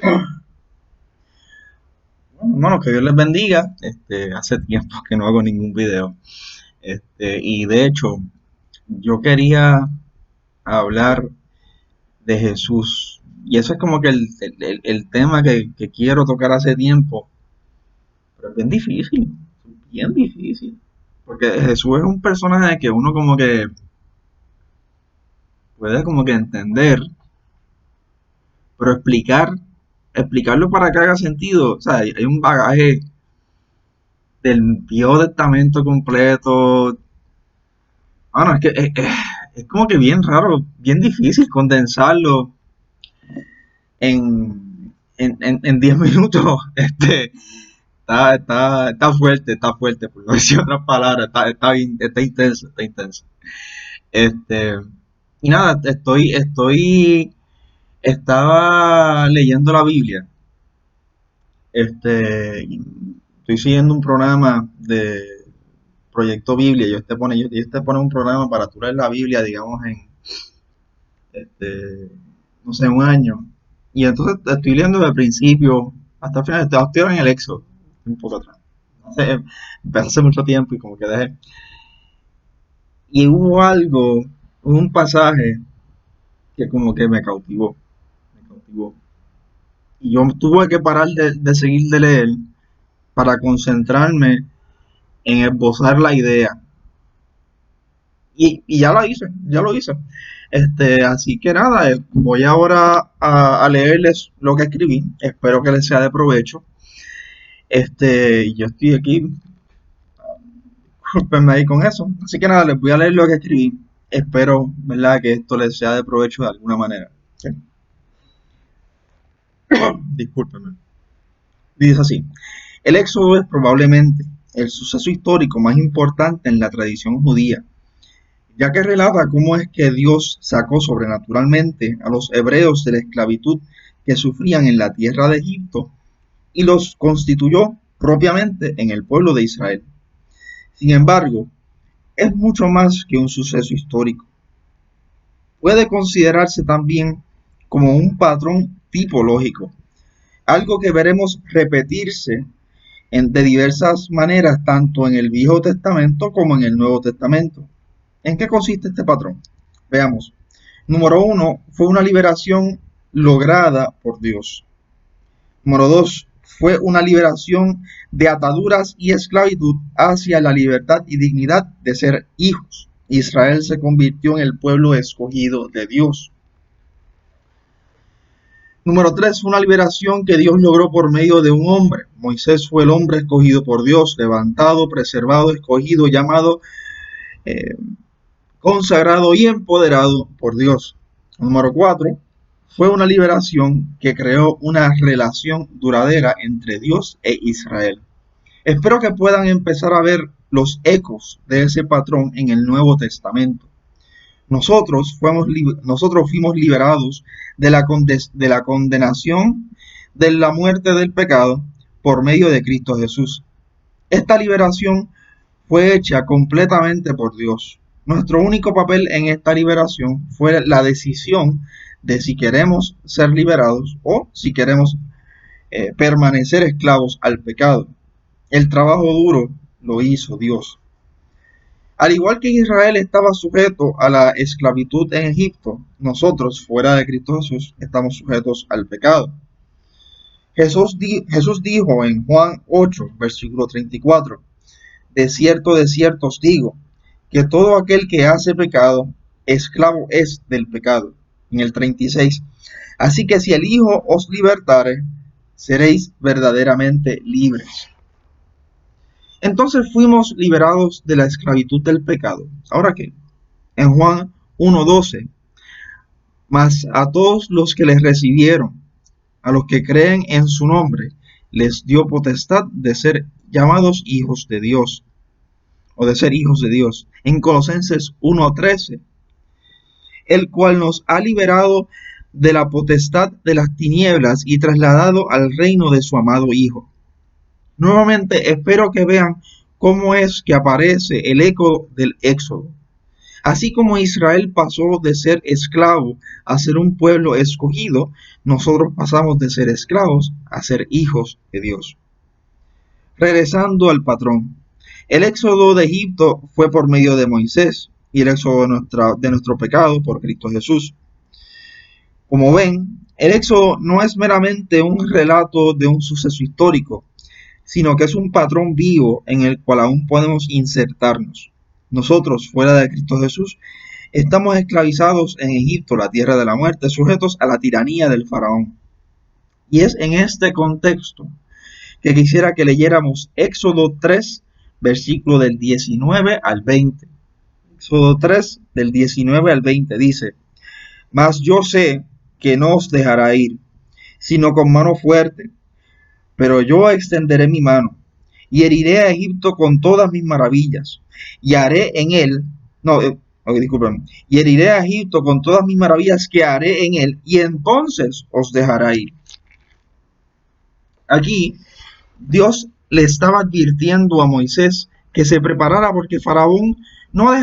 Bueno, hermano, que Dios les bendiga. Hace tiempo que no hago ningún video. Y de hecho, yo quería hablar de Jesús. Y eso es como que el tema que quiero tocar hace tiempo. Pero es bien difícil. Porque Jesús es un personaje que uno como que puede como que entender, pero explicarlo para que haga sentido. O sea, hay un bagaje del Viejo Testamento completo. Bueno, es que es como que bien raro, bien difícil condensarlo en 10 minutos. Está fuerte, por no decir otras palabras, está intenso, está intenso. Este, y nada, estaba leyendo la Biblia. Estoy siguiendo un programa de Proyecto Biblia. Ellos te ponen un programa para tú leer la Biblia, digamos, este, no sé, un año. Y entonces estoy leyendo desde el principio hasta el final. Estoy ahora en el Éxodo, un poco atrás. Empecé hace mucho tiempo y como que dejé. Y hubo un pasaje que como que me cautivó. Y yo tuve que parar de seguir de leer para concentrarme en esbozar la idea. Y ya ya lo hice. Así que nada, voy ahora a leerles lo que escribí. Espero que les sea de provecho. Yo estoy aquí, discúlpenme ahí con eso. Así que nada, les voy a leer lo que escribí. Espero, ¿verdad?, que esto les sea de provecho de alguna manera. ¿Sí? Discúlpenme. Dice así: el Éxodo es probablemente el suceso histórico más importante en la tradición judía, ya que relata cómo es que Dios sacó sobrenaturalmente a los hebreos de la esclavitud que sufrían en la tierra de Egipto y los constituyó propiamente en el pueblo de Israel. Sin embargo, es mucho más que un suceso histórico. Puede considerarse también como un patrón tipológico, algo que veremos repetirse de diversas maneras tanto en el Viejo Testamento como en el Nuevo Testamento. ¿En qué consiste este patrón? Veamos. Número uno, fue una liberación lograda por Dios. Número dos, fue una liberación de ataduras y esclavitud hacia la libertad y dignidad de ser hijos. Israel se convirtió en el pueblo escogido de Dios. Número 3, fue una liberación que Dios logró por medio de un hombre. Moisés fue el hombre escogido por Dios, levantado, preservado, escogido, llamado, eh, consagrado y empoderado por Dios. Número 4, fue una liberación que creó una relación duradera entre Dios e Israel. Espero que puedan empezar a ver los ecos de ese patrón en el Nuevo Testamento. Nosotros fuimos liberados de la condenación de la muerte del pecado por medio de Cristo Jesús. Esta liberación fue hecha completamente por Dios. Nuestro único papel en esta liberación fue la decisión de si queremos ser liberados o si queremos permanecer esclavos al pecado. El trabajo duro lo hizo Dios. Al igual que Israel estaba sujeto a la esclavitud en Egipto, nosotros, fuera de Cristo Jesús, estamos sujetos al pecado. Jesús dijo en Juan 8, versículo 34, de cierto os digo, que todo aquel que hace pecado, esclavo es del pecado. En el 36, así que si el Hijo os libertare, seréis verdaderamente libres. Entonces fuimos liberados de la esclavitud del pecado. ¿Ahora qué? En Juan 1:12, mas a todos los que les recibieron, a los que creen en su nombre, les dio potestad de ser llamados hijos de Dios, o de ser hijos de Dios. En Colosenses 1:13, el cual nos ha liberado de la potestad de las tinieblas y trasladado al reino de su amado Hijo. Nuevamente espero que vean cómo es que aparece el eco del Éxodo. Así como Israel pasó de ser esclavo a ser un pueblo escogido, nosotros pasamos de ser esclavos a ser hijos de Dios. Regresando al patrón, el éxodo de Egipto fue por medio de Moisés y el éxodo de nuestro pecado por Cristo Jesús. Como ven, el éxodo no es meramente un relato de un suceso histórico, sino que es un patrón vivo en el cual aún podemos insertarnos. Nosotros, fuera de Cristo Jesús, estamos esclavizados en Egipto, la tierra de la muerte, sujetos a la tiranía del faraón. Y es en este contexto que quisiera que leyéramos Éxodo 3, versículo del 19 al 20. Éxodo 3, del 19 al 20 dice: Mas yo sé que no os dejará ir, sino con mano fuerte, pero yo extenderé mi mano, y heriré a Egipto con todas mis maravillas, y haré en él, disculpen, y heriré a Egipto con todas mis maravillas que haré en él, y entonces os dejará ir. Aquí Dios le estaba advirtiendo a Moisés que se preparara porque Faraón no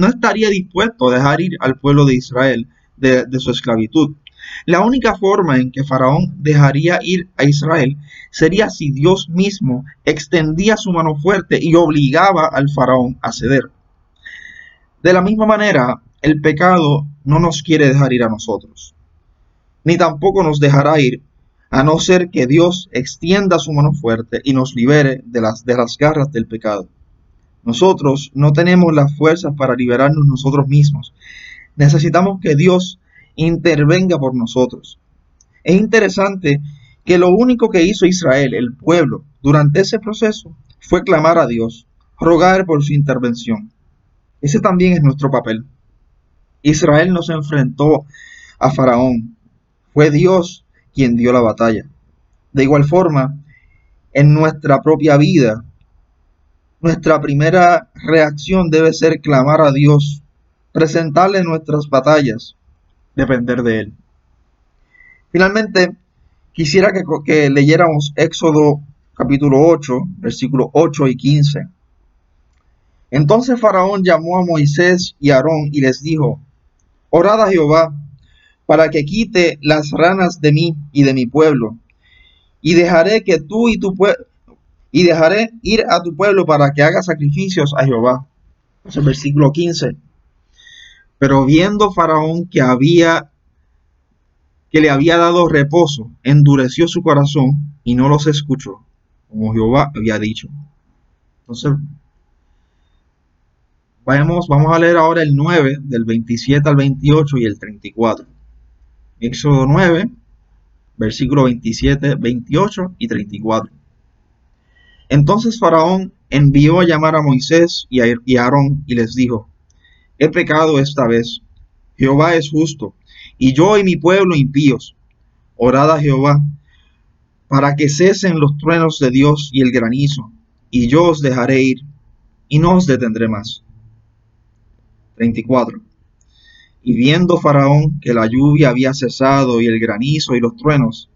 estaría dispuesto a dejar ir al pueblo de Israel de su esclavitud. La única forma en que Faraón dejaría ir a Israel sería si Dios mismo extendía su mano fuerte y obligaba al Faraón a ceder. De la misma manera, el pecado no nos quiere dejar ir a nosotros, ni tampoco nos dejará ir a no ser que Dios extienda su mano fuerte y nos libere de las garras del pecado. Nosotros no tenemos las fuerzas para liberarnos nosotros mismos. Necesitamos que Dios intervenga por nosotros. Es interesante que lo único que hizo Israel, el pueblo, durante ese proceso fue clamar a Dios, rogar por su intervención. Ese también es nuestro papel. Israel no se enfrentó a Faraón, fue Dios quien dio la batalla. De igual forma, en nuestra propia vida, nuestra primera reacción debe ser clamar a Dios, presentarle nuestras batallas, depender de Él. Finalmente, quisiera que leyéramos Éxodo capítulo 8, versículos 8 y 15. Entonces Faraón llamó a Moisés y a Aarón y les dijo: Orad a Jehová para que quite las ranas de mí y de mi pueblo, y dejaré ir a tu pueblo para que haga sacrificios a Jehová. Es el versículo 15. Pero viendo Faraón que le había dado reposo, endureció su corazón y no los escuchó, como Jehová había dicho. Entonces, vamos a leer ahora el 9, del 27 al 28 y el 34. Éxodo 9, versículo 27, 28 y 34. Entonces Faraón envió a llamar a Moisés y a Aarón y les dijo: He pecado esta vez. Jehová es justo, y yo y mi pueblo impíos. Orad a Jehová para que cesen los truenos de Dios y el granizo, y yo os dejaré ir, y no os detendré más. 34. Y viendo Faraón que la lluvia había cesado y el granizo y los truenos,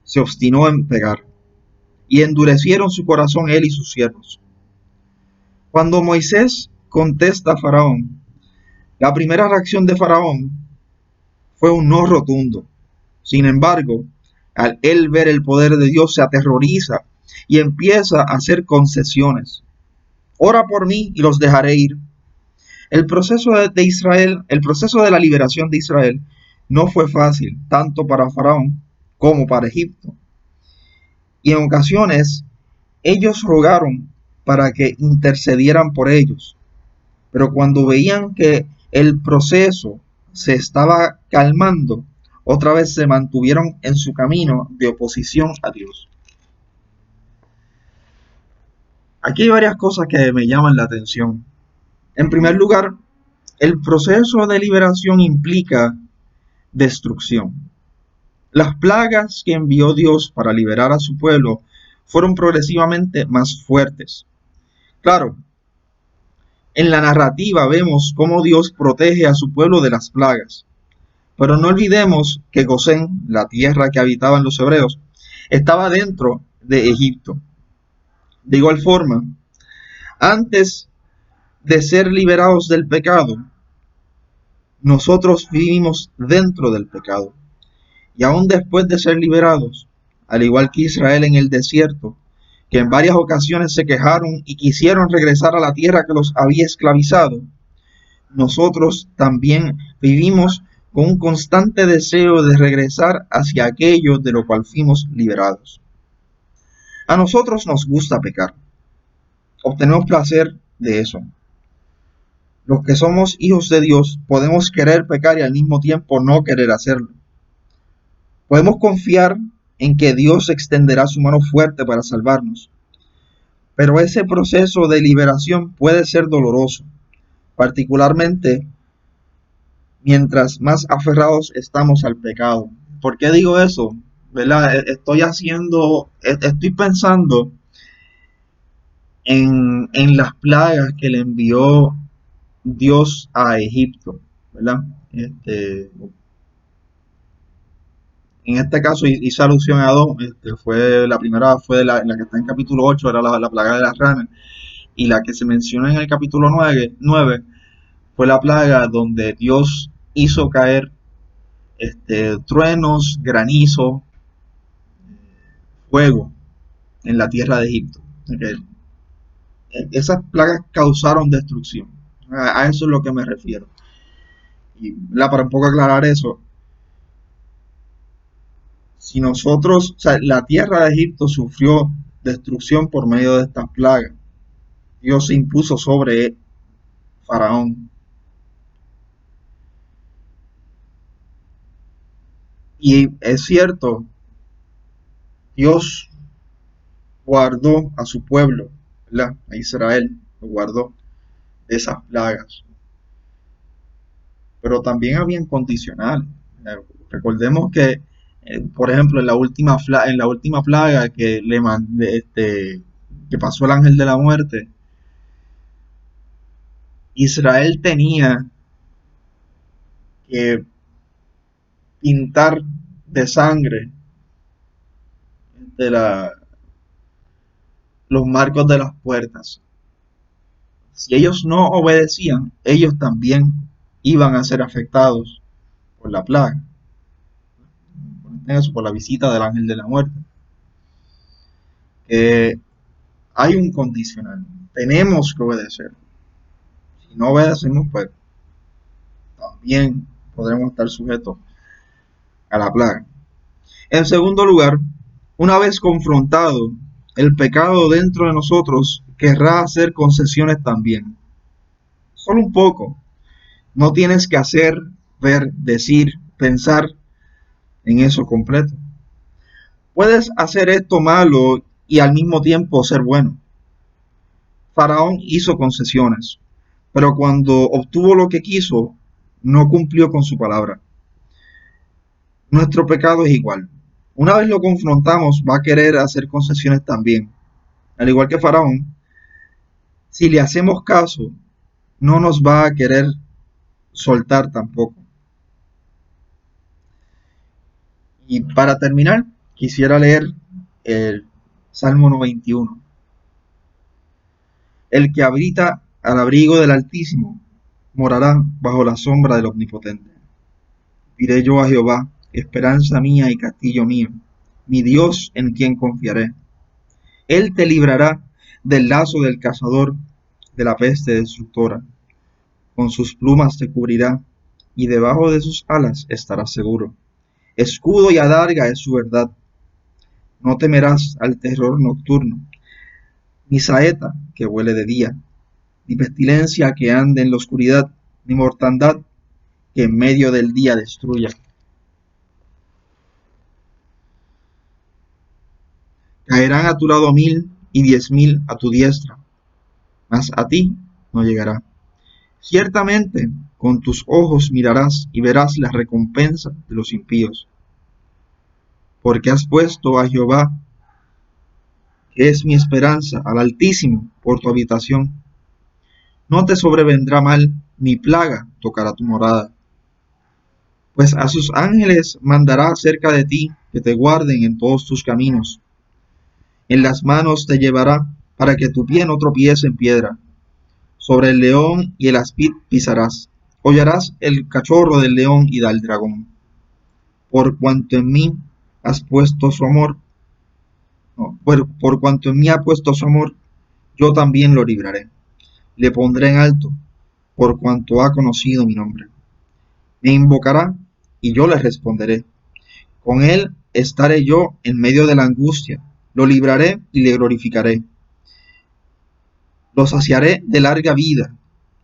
se obstinó en pegar, y endurecieron su corazón él y sus siervos. Cuando Moisés contesta a Faraón, la primera reacción de Faraón fue un no rotundo. Sin embargo, al él ver el poder de Dios, se aterroriza y empieza a hacer concesiones. Ora por mí y los dejaré ir. El proceso de Israel, el proceso de la liberación de Israel no fue fácil, tanto para Faraón como para Egipto. Y en ocasiones ellos rogaron para que intercedieran por ellos. Pero cuando veían que el proceso se estaba calmando, otra vez se mantuvieron en su camino de oposición a Dios. Aquí hay varias cosas que me llaman la atención. En primer lugar, el proceso de liberación implica destrucción. Las plagas que envió Dios para liberar a su pueblo fueron progresivamente más fuertes. Claro, en la narrativa vemos cómo Dios protege a su pueblo de las plagas. Pero no olvidemos que Gosén, la tierra que habitaban los hebreos, estaba dentro de Egipto. De igual forma, antes de ser liberados del pecado, nosotros vivimos dentro del pecado. Y aún después de ser liberados, al igual que Israel en el desierto, que en varias ocasiones se quejaron y quisieron regresar a la tierra que los había esclavizado, nosotros también vivimos con un constante deseo de regresar hacia aquello de lo cual fuimos liberados. A nosotros nos gusta pecar, obtenemos placer de eso. Los que somos hijos de Dios podemos querer pecar y al mismo tiempo no querer hacerlo. Podemos confiar en que Dios extenderá su mano fuerte para salvarnos, pero ese proceso de liberación puede ser doloroso, particularmente mientras más aferrados estamos al pecado. ¿Por qué digo eso? ¿Verdad? Estoy pensando en las plagas que le envió Dios a Egipto, ¿verdad? En este caso hice alusión a dos. La primera fue la que está en capítulo 8, era la plaga de las ranas, y la que se menciona en el capítulo 9 fue la plaga donde Dios hizo caer truenos, granizo, fuego en la tierra de Egipto. Okay. Esas plagas causaron destrucción. A eso es lo que me refiero. Y para un poco aclarar eso, si nosotros, o sea, la tierra de Egipto sufrió destrucción por medio de estas plagas. Dios se impuso sobre Faraón. Y es cierto, Dios guardó a su pueblo, ¿verdad? A Israel lo guardó de esas plagas. Pero también habían condicionales. Recordemos que, por ejemplo, en la última plaga que pasó el ángel de la muerte, Israel tenía que pintar de sangre los marcos de las puertas. Si ellos no obedecían, ellos también iban a ser afectados por la plaga, por la visita del ángel de la muerte. Hay un condicional, tenemos que obedecer. Si no obedecemos, pues también podremos estar sujetos a la plaga. En segundo lugar, una vez confrontado el pecado dentro de nosotros, querrá hacer concesiones también. Solo un poco. No tienes que hacer, ver, decir, pensar en eso completo. Puedes hacer esto malo y al mismo tiempo ser bueno. Faraón hizo concesiones, pero cuando obtuvo lo que quiso, no cumplió con su palabra. Nuestro pecado es igual. Una vez lo confrontamos, va a querer hacer concesiones también. Al igual que Faraón, si le hacemos caso, no nos va a querer soltar tampoco. Y para terminar, quisiera leer el Salmo 91. El que habita al abrigo del Altísimo morará bajo la sombra del Omnipotente. Diré yo a Jehová, esperanza mía y castillo mío, mi Dios en quien confiaré. Él te librará del lazo del cazador, de la peste destructora. Con sus plumas te cubrirá, y debajo de sus alas estarás seguro. Escudo y adarga es su verdad. No temerás al terror nocturno, ni saeta que huele de día, ni pestilencia que ande en la oscuridad, ni mortandad que en medio del día destruya. Caerán a tu lado 1000 y 10.000 a tu diestra, mas a ti no llegará. Ciertamente con tus ojos mirarás y verás la recompensa de los impíos. Porque has puesto a Jehová, que es mi esperanza, al Altísimo, por tu habitación. No te sobrevendrá mal, ni plaga tocará tu morada. Pues a sus ángeles mandará cerca de ti, que te guarden en todos tus caminos. En las manos te llevará, para que tu pie no tropiece en piedra. Sobre el león y el aspid pisarás. Hollarás el cachorro del león y del dragón. Por cuanto en mí has puesto su amor, no, por cuanto en mí ha puesto su amor, yo también lo libraré. Le pondré en alto, por cuanto ha conocido mi nombre. Me invocará y yo le responderé. Con él estaré yo en medio de la angustia. Lo libraré y le glorificaré. Lo saciaré de larga vida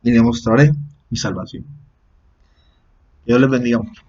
y le mostraré mi salvación. Dios les bendiga mucho.